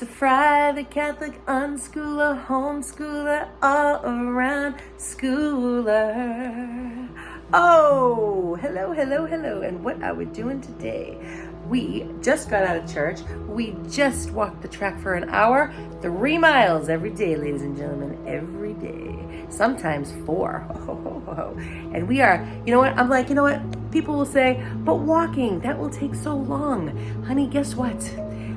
Lisa Fry, the Catholic unschooler, homeschooler, all around schooler. Oh, hello, hello, hello. And what are we doing today? We just got out of church. We just walked the track for an hour, 3 miles every day, ladies and gentlemen, every day. Sometimes 4. And we are, you know what? I'm like, you know what? People will say, but walking, that will take so long. Honey, guess what?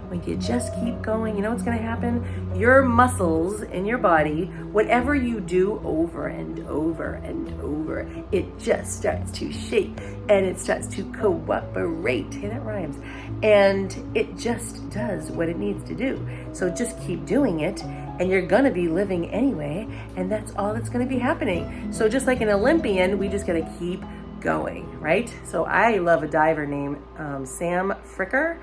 When you just keep going, you know what's going to happen? Your muscles in your body, whatever you do over and over and over, it just starts to shake and it starts to cooperate. Hey, that rhymes. And it just does what it needs to do. So just keep doing it and you're going to be living anyway. And that's all that's going to be happening. So just like an Olympian, we just got to keep going, right? So I love a diver named Sam Fricker.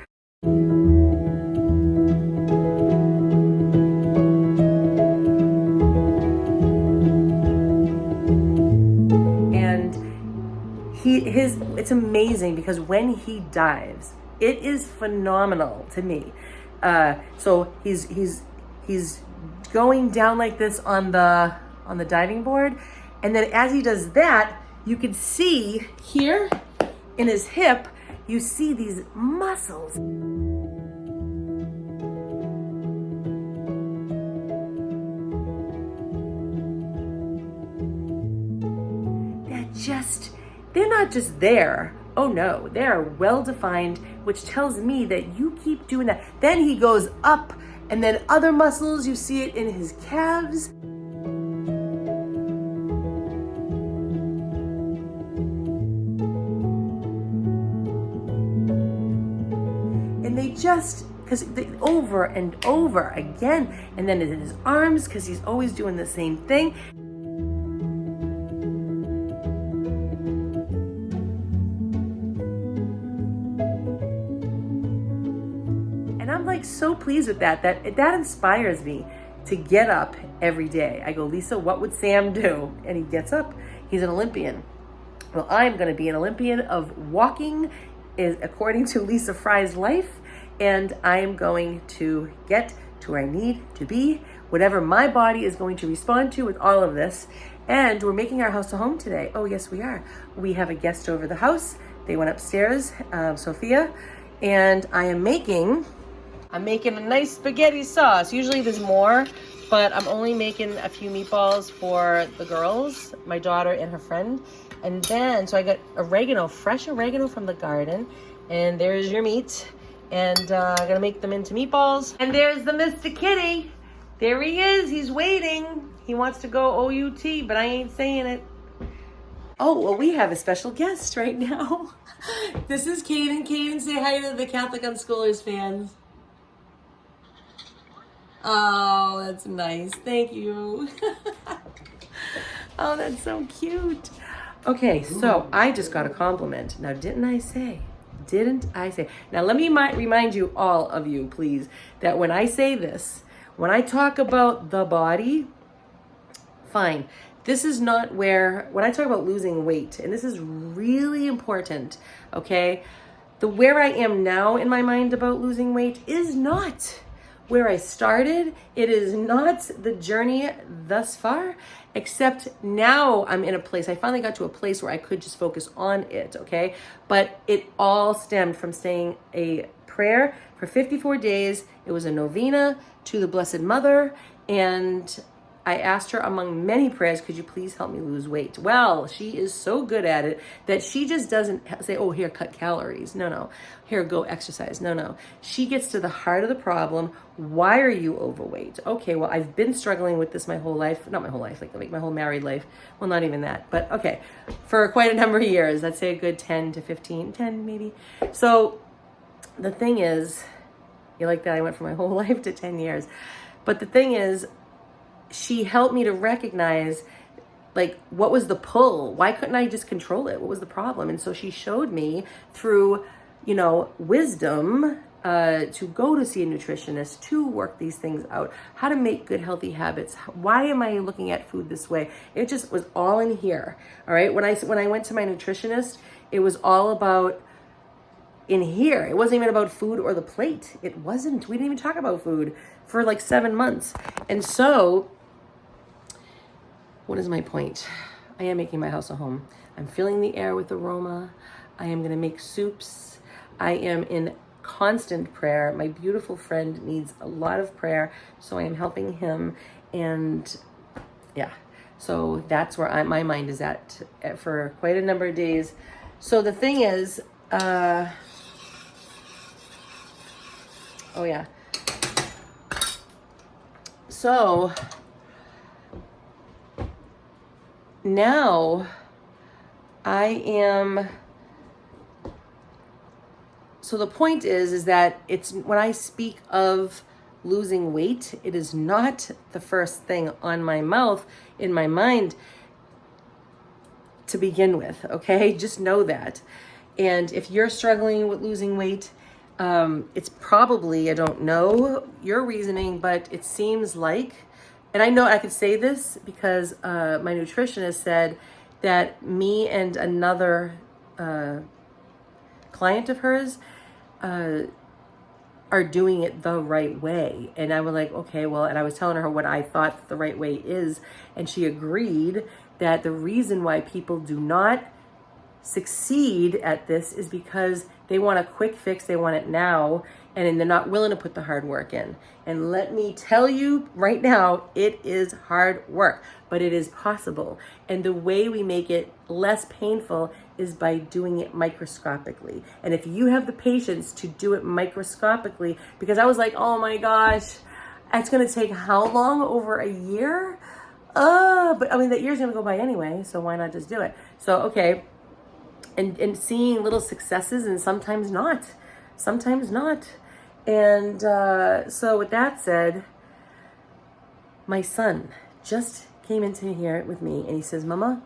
It's amazing because when he dives, it is phenomenal to me. So he's going down like this on the diving board, and then as he does that, you can see here in his hip, you see these muscles. They're not just there. Oh no, they are well defined, which tells me that you keep doing that. Then he goes up, and then other muscles, you see it in his calves. And they just, because over and over again, and then in his arms, because he's always doing the same thing. I'm like so pleased with that inspires me to get up every day. I go, Lisa, what would Sam do? And he gets up. He's an Olympian. Well, I'm going to be an Olympian of walking, is according to Lisa Fry's life, and I am going to get to where I need to be, whatever my body is going to respond to with all of this. And we're making our house a home today. Oh, yes, we are. We have a guest over the house. They went upstairs, Sophia, and I'm making a nice spaghetti sauce. Usually there's more, but I'm only making a few meatballs for the girls, my daughter and her friend. And then, so I got oregano, fresh oregano from the garden. And there's your meat. And I'm gonna make them into meatballs. And there's the Mr. Kitty. There he is, he's waiting. He wants to go OUT, but I ain't saying it. Oh, well, we have a special guest right now. This is Caden. Caden, say hi to the Catholic Unschoolers fans. Oh, that's nice. Thank you. Oh, that's so cute. Okay, so I just got a compliment. Now, didn't I say? Now, let me remind you, all of you, please, that when I say this, when I talk about the body, fine. This is not when I talk about losing weight, and this is really important, okay? Where I am now in my mind about losing weight is not where I started. It is not the journey thus far, except now I'm in a place, I finally got to a place where I could just focus on it, okay? But it all stemmed from saying a prayer for 54 days. It was a novena to the Blessed Mother, and I asked her, among many prayers, could you please help me lose weight? Well, she is so good at it that she just doesn't say, oh, here, cut calories. No. Here, go exercise. No. She gets to the heart of the problem. Why are you overweight? Okay, well, I've been struggling with this my whole life. Not my whole life, like my whole married life. Well, not even that. But okay, for quite a number of years. I'd say a good 10 to 15, 10 maybe. So the thing is, you like that? I went from my whole life to 10 years. But the thing is, she helped me to recognize, like, what was the pull? Why couldn't I just control it? What was the problem? And so she showed me through, wisdom, to go to see a nutritionist, to work these things out, how to make good, healthy habits. Why am I looking at food this way? It just was all in here. All right. When I went to my nutritionist, it was all about, in here. It wasn't even about food or the plate. It wasn't. We didn't even talk about food for like 7 months. And so, what is my point? I am making my house a home. I'm filling the air with aroma. I am going to make soups. I am in constant prayer. My beautiful friend needs a lot of prayer, so I am helping him. And yeah, so that's where my mind is at for quite a number of days. So the thing is, oh yeah. So now I am, so the point is that it's when I speak of losing weight, it is not the first thing on my mouth, in my mind to begin with, okay? Just know that. And if you're struggling with losing weight, it's probably, I don't know your reasoning, but it seems like, and I know I could say this because my nutritionist said that me and another client of hers are doing it the right way. And I was like, okay, well, and I was telling her what I thought the right way is. And she agreed that the reason why people do not succeed at this is because they want a quick fix, they want it now, and they're not willing to put the hard work in. And let me tell you right now, it is hard work, but it is possible. And the way we make it less painful is by doing it microscopically. And if you have the patience to do it microscopically, because I was like, oh my gosh, it's gonna take how long? Over a year? But I mean, that year's gonna go by anyway, so why not just do it? So, okay. And seeing little successes, and sometimes not. And so with that said, my son just came into here with me and he says, Mama,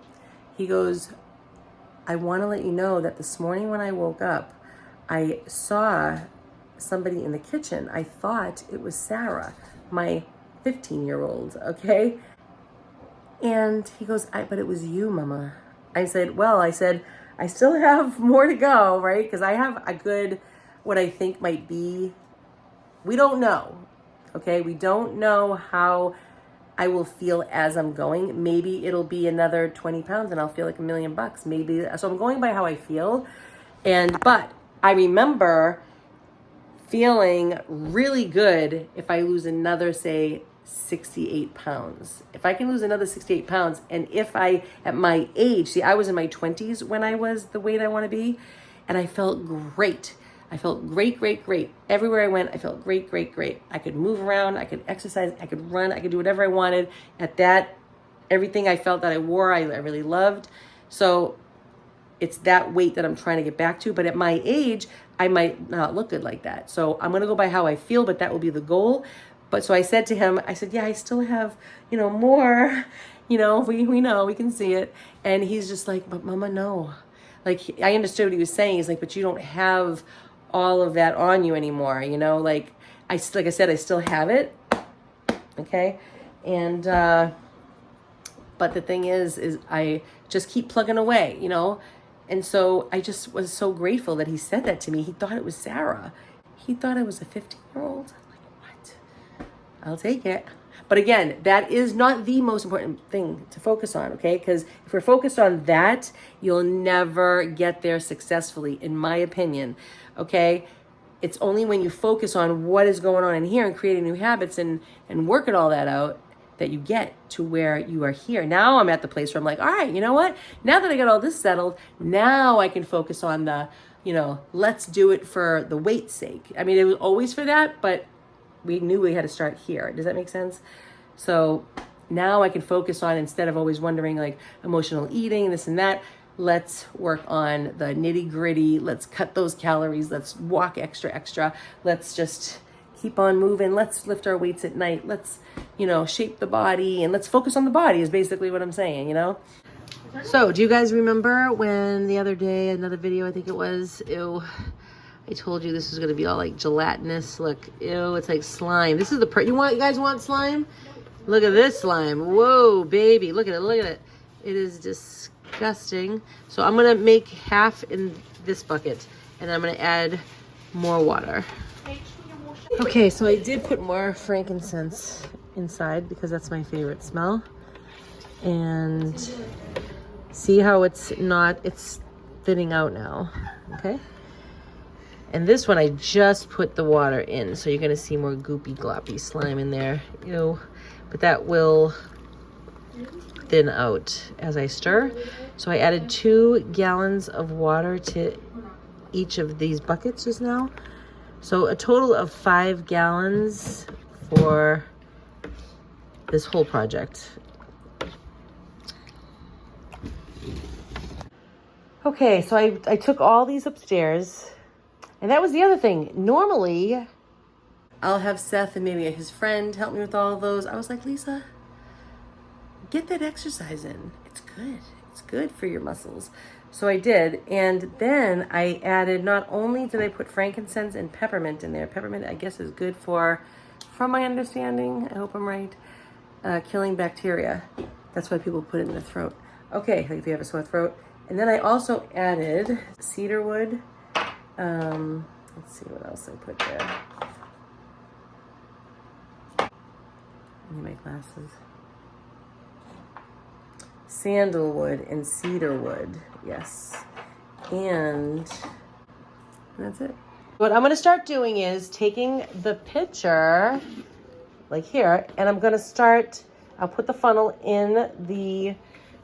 he goes, I want to let you know that this morning when I woke up, I saw somebody in the kitchen. I thought it was Sarah, my 15-year-old, okay? And he goes, but it was you, Mama. I said, I still have more to go, right? Because I have a good, what I think might be, we don't know, okay? We don't know how I will feel as I'm going. Maybe it'll be another 20 pounds and I'll feel like $1 million. Maybe, so I'm going by how I feel. But I remember feeling really good if I lose another, say, 68 pounds. If I can lose another 68 pounds, and if I, at my age, see, I was in my 20s when I was the weight I want to be, and I felt great. I felt great. Everywhere I went, I felt great. I could move around, I could exercise, I could run, I could do whatever I wanted. At that, everything I felt that I wore, I really loved. So it's that weight that I'm trying to get back to. But at my age, I might not look good like that. So I'm going to go by how I feel, but that will be the goal. But so I said to him, yeah, I still have, more, we know, we can see it. And he's just like, but Mama, no. Like, I understood what he was saying. He's like, but you don't have all of that on you anymore. Like I said, I still have it. Okay. And, but the thing is I just keep plugging away, And so I just was so grateful that he said that to me. He thought it was Sarah. He thought I was a 15-year-old. I'll take it. But again, that is not the most important thing to focus on, okay? Because if we're focused on that, you'll never get there successfully, in my opinion, okay? It's only when you focus on what is going on in here and creating new habits and working all that out that you get to where you are here. Now I'm at the place where I'm like, all right, you know what? Now that I got all this settled, now I can focus on the, let's do it for the weight's sake. I mean, it was always for that, but we knew we had to start here. Does that make sense? So now I can focus on, instead of always wondering like emotional eating, this and that, let's work on the nitty gritty. Let's cut those calories. Let's walk extra. Let's just keep on moving. Let's lift our weights at night. Let's, shape the body, and let's focus on the body is basically what I'm saying, So do you guys remember when the other day, another video, I think it was, I told you this is going to be all like gelatinous. Look, ew, it's like slime. This is you guys want slime? Look at this slime. Whoa, baby. Look at it. It is disgusting. So I'm going to make half in this bucket And I'm gonna add more water. Okay, so I did put more frankincense inside because that's my favorite smell. And see how it's thinning out now, okay? And this one I just put the water in, so you're gonna see more goopy gloppy slime in there, but that will thin out as I stir. So I added 2 gallons of water to each of these buckets just now. So a total of 5 gallons for this whole project. Okay, so I took all these upstairs, and that was the other thing. Normally, I'll have Seth and maybe his friend help me with all of those. I was like, Lisa, get that exercise in. It's good. It's good for your muscles. So I did, and then I added, not only did I put frankincense and peppermint in there. Peppermint, I guess, is good for, from my understanding, I hope I'm right, killing bacteria. That's why people put it in their throat. Okay, like if you have a sore throat. And then I also added cedar wood. Let's see what else I put there. I need my glasses. Sandalwood and cedar wood, yes. And that's it. What I'm gonna start doing is taking the pitcher, like here, and I'm gonna I'll put the funnel in the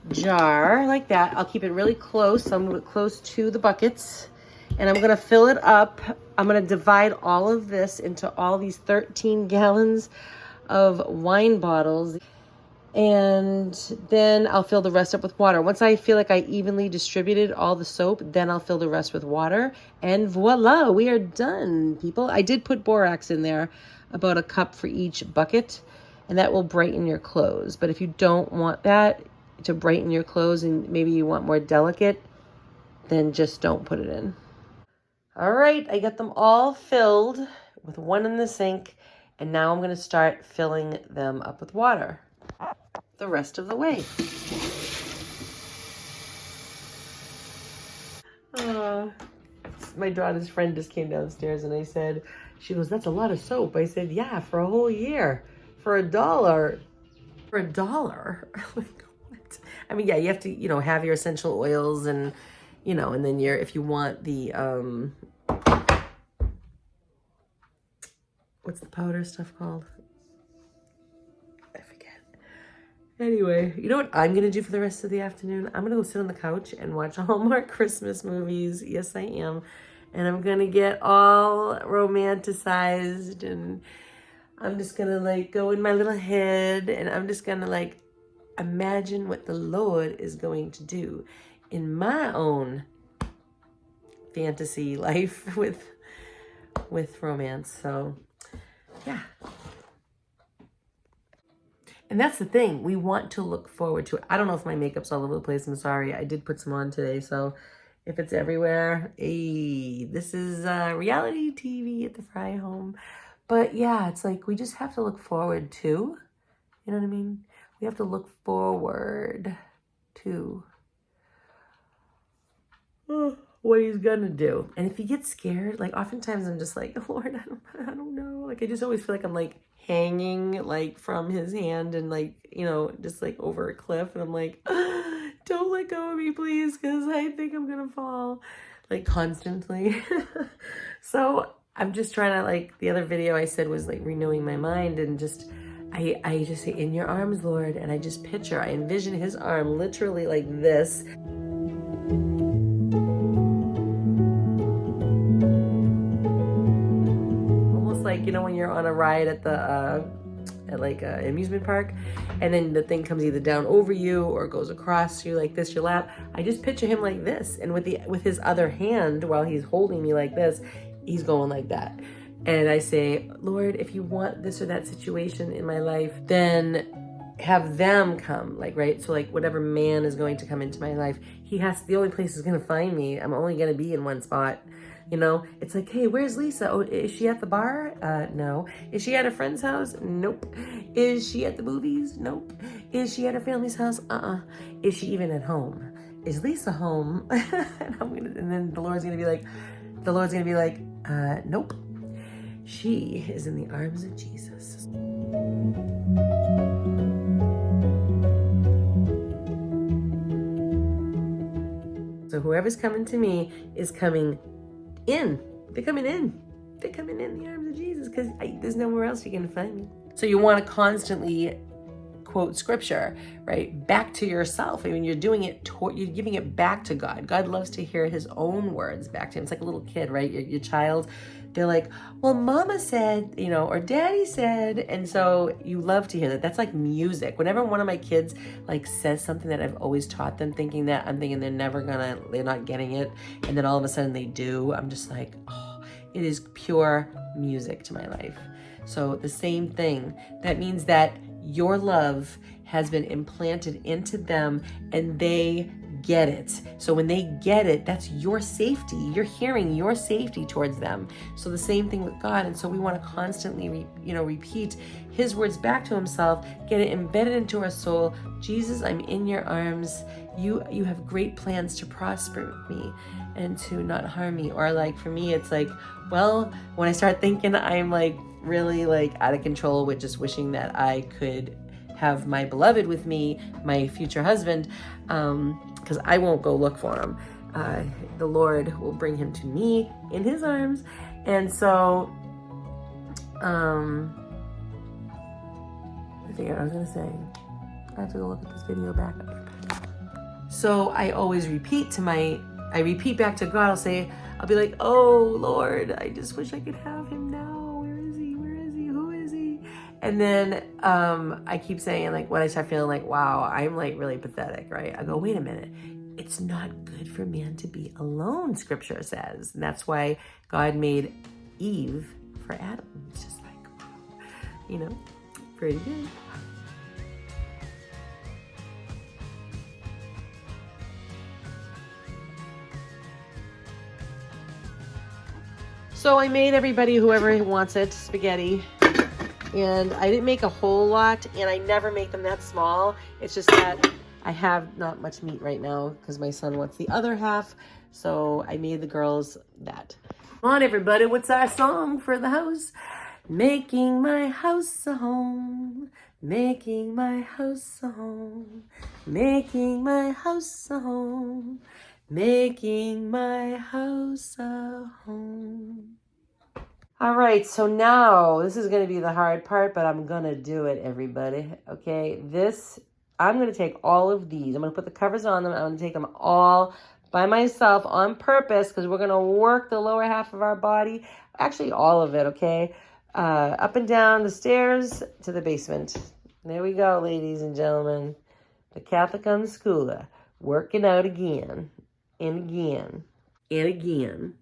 jar like that. I'll keep it really close. So I'm gonna put close to the buckets, and I'm gonna fill it up. I'm gonna divide all of this into all these 13 gallons of wine bottles. And then I'll fill the rest up with water. Once I feel like I evenly distributed all the soap, then I'll fill the rest with water. And voila, we are done, people. I did put borax in there, about a cup for each bucket, and that will brighten your clothes. But if you don't want that to brighten your clothes and maybe you want more delicate, then just don't put it in. All right, I got them all filled with one in the sink, and now I'm going to start filling them up with water the rest of the way. My daughter's friend just came downstairs and she goes, that's a lot of soap. I said, yeah, for a whole year, for $1. For $1? Like, what? I mean, yeah, you have to, have your essential oils and, and then if you want the, what's the powder stuff called? Anyway, you know what I'm going to do for the rest of the afternoon? I'm going to go sit on the couch and watch Hallmark Christmas movies. Yes, I am. And I'm going to get all romanticized, and I'm just going to go in my little head, and I'm just going to imagine what the Lord is going to do in my own fantasy life with romance. So, yeah. And that's the thing. We want to look forward to it. I don't know if my makeup's all over the place. I'm sorry. I did put some on today. So if it's everywhere, hey, this is reality TV at the Fry home. But yeah, it's we just have to look forward to, you know what I mean? We have to look forward to what he's gonna do. And if he gets scared, oftentimes I'm just Lord, I don't know. I just always feel like I'm hanging from his hand and just over a cliff, and I'm don't let go of me, please, because I think I'm gonna fall constantly. So I'm just trying to the other video I said was renewing my mind, and just I just say, in your arms, Lord, and I just I envision his arm literally like this. When you're on a ride at the an amusement park, and then the thing comes either down over you or goes across you like this, your lap. I just picture him like this, and with his other hand, while he's holding me like this, he's going like that. And I say, Lord, if you want this or that situation in my life, then have them come, right? So whatever man is going to come into my life, the only place he's going to find me, I'm only going to be in one spot. It's hey, where's Lisa? Oh, is she at the bar? No. Is she at her friend's house? Nope. Is she at the movies? Nope. Is she at her family's house? Is she even at home? Is Lisa home? And then the Lord's gonna be the Lord's going to be like, nope. She is in the arms of Jesus. So whoever's coming to me is coming in. They're coming in. They're coming in the arms of Jesus because there's nowhere else you can find me. So you want to constantly quote scripture, right? Back to yourself. I mean, you're doing it, you're giving it back to God. God loves to hear his own words back to him. It's like a little kid, right? Your child, they're like, well, mama said, or daddy said. And so you love to hear that. That's like music. Whenever one of my kids like says something that I've always taught them, thinking they're not getting it. And then all of a sudden they do. I'm just like, oh, it is pure music to my life. So the same thing. That means that your love has been implanted into them and they get it. So when they get it, that's your safety. You're hearing your safety towards them. So the same thing with God. And so we want to constantly, repeat his words back to himself, get it embedded into our soul. Jesus, I'm in your arms. You have great plans to prosper me and to not harm me. Or like for me, it's like, well, when I start thinking I'm like really like out of control with just wishing that I could have my beloved with me, my future husband, because I won't go look for him. The Lord will bring him to me in his arms. And so, I forget what I was going to say. I have to go look at this video back. So I always repeat back to God. I'll be like, oh Lord, I just wish I could have him now. Where is he? Who is he? And then I keep saying, like, when I start feeling like, wow, I'm like really pathetic, right? I go, wait a minute. It's not good for man to be alone, scripture says. And that's why God made Eve for Adam. It's just like, pretty good. So I made everybody, whoever wants it, spaghetti. And I didn't make a whole lot, and I never make them that small. It's just that I have not much meat right now because my son wants the other half. So I made the girls that. Come on, everybody, what's our song for the house? Making my house a home. Making my house a home. Making my house a home. Making my house a home. All right, so now this is going to be the hard part, but I'm going to do it, everybody. Okay, I'm going to take all of these. I'm going to put the covers on them. I'm going to take them all by myself on purpose because we're going to work the lower half of our body. Actually, all of it, okay? Up and down the stairs to the basement. There we go, ladies and gentlemen. The Catholic unschooler working out again and again and again.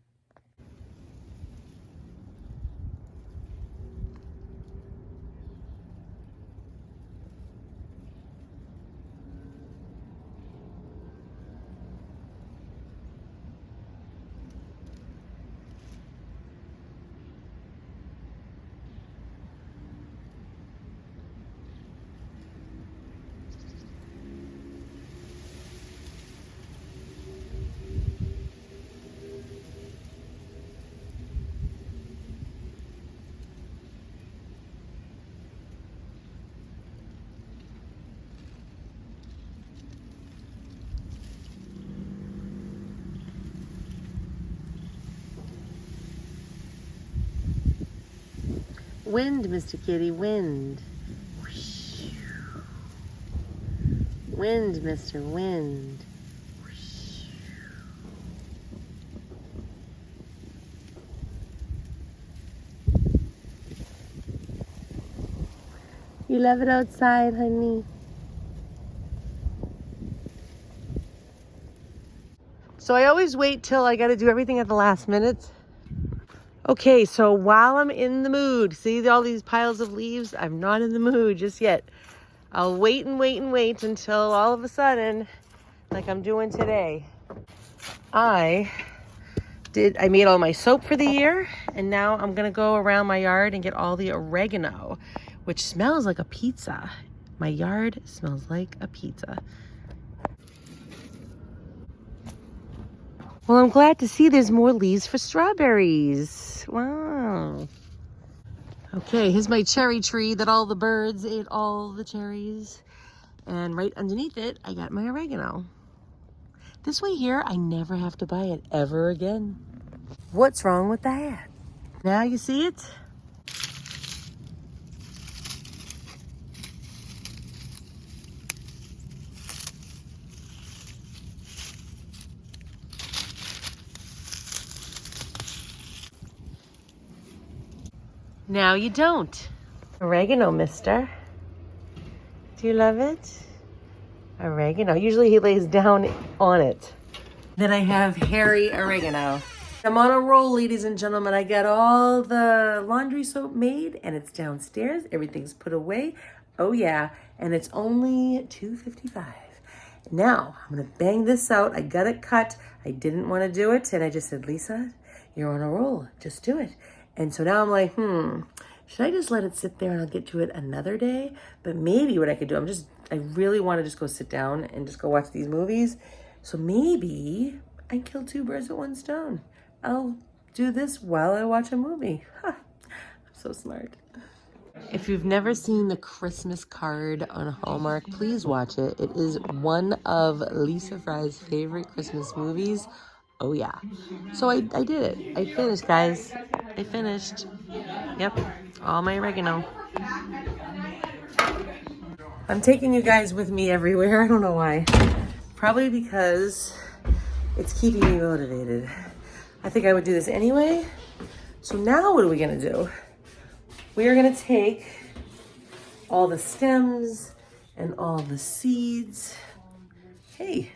Wind, Mr. Kitty, wind. Wind, Mr. Wind. You love it outside, honey. So I always wait till I got to do everything at the last minute. Okay, so while I'm in the mood, see all these piles of leaves? I'm not in the mood just yet. I'll wait and wait and wait until all of a sudden, like I'm doing today, I made all my soap for the year, and now I'm gonna go around my yard and get all the oregano, which smells like a pizza. My yard smells like a pizza. Well, I'm glad to see there's more leaves for strawberries. Wow. Okay, here's my cherry tree that all the birds ate all the cherries. And right underneath it, I got my oregano. This way here, I never have to buy it ever again. What's wrong with that? Now you see it? Now you don't. Oregano, mister. Do you love it? Oregano. Usually he lays down on it. Then I have hairy oregano. I'm on a roll, ladies and gentlemen. I got all the laundry soap made and it's downstairs. Everything's put away. Oh yeah, and it's only $2.55. Now, I'm gonna bang this out. I got it cut. I didn't wanna do it. And I just said, Lisa, you're on a roll. Just do it. And so now I'm like, should I just let it sit there and I'll get to it another day? But maybe what I could do, I really wanna just go sit down and just go watch these movies. So maybe I kill two birds with one stone. I'll do this while I watch a movie. I'm so smart. If you've never seen the Christmas card on Hallmark, please watch it. It is one of Lisa Fry's favorite Christmas movies. Oh yeah. So I did it. I finished, guys. I finished. Yep. All my oregano. I'm taking you guys with me everywhere. I don't know why. Probably because it's keeping me motivated. I think I would do this anyway. So now what are we gonna do? We are gonna take all the stems and all the seeds. Hey,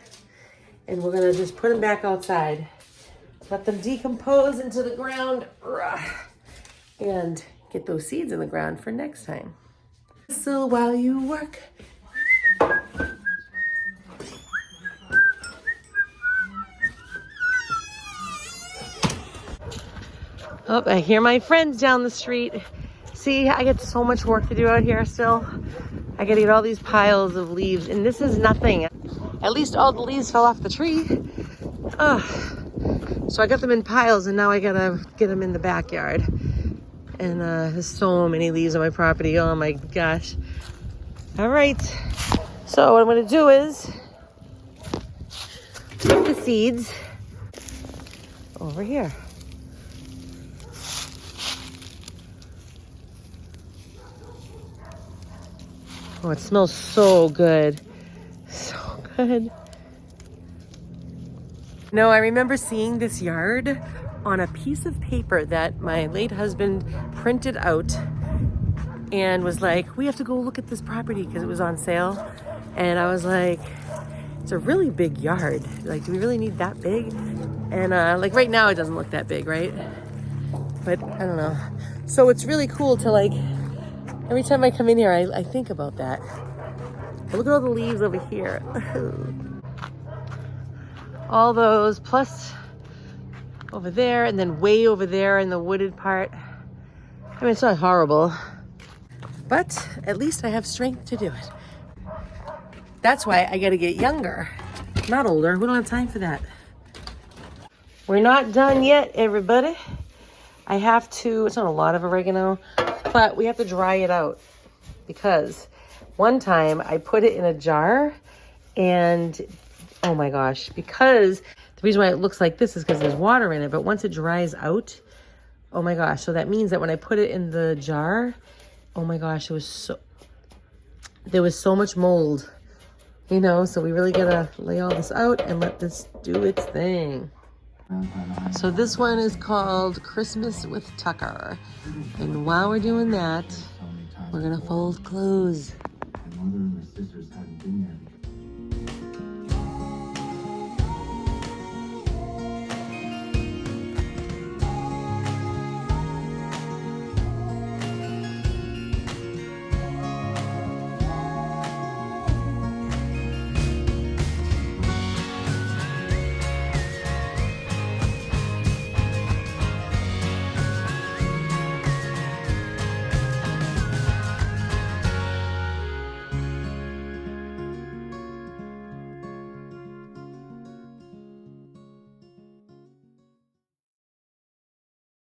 and we're gonna just put them back outside. Let them decompose into the ground and get those seeds in the ground for next time. So while you work, oh, I hear my friends down the street. See, I get so much work to do out here still. I gotta get all these piles of leaves, and this is nothing. At least all the leaves fell off the tree. So I got them in piles, and now I gotta get them in the backyard. And there's so many leaves on my property. Oh my gosh. All right. So what I'm gonna do is put the seeds over here. Oh, it smells so good. So good. No, I remember seeing this yard on a piece of paper that my late husband printed out and was like, we have to go look at this property because it was on sale. And I was like, it's a really big yard. Like, do we really need that big? And like right now it doesn't look that big, right? But I don't know. So it's really cool to like, every time I come in here, I think about that. Look at all the leaves over here. All those, plus over there, and then way over there in the wooded part. I mean, it's not horrible, but at least I have strength to do it. That's why I gotta get younger, not older. We don't have time for that. We're not done yet, everybody. I have to, it's not a lot of oregano, but we have to dry it out because one time I put it in a jar and oh my gosh, because the reason why it looks like this is because there's water in it, but once it dries out, oh my gosh, so that means that when I put it in the jar, oh my gosh, there was so much mold, you know, so we really gotta lay all this out and let this do its thing. So this one is called Christmas with Tucker. And while we're doing that, we're gonna fold clothes. My mother and my sisters hadn't been there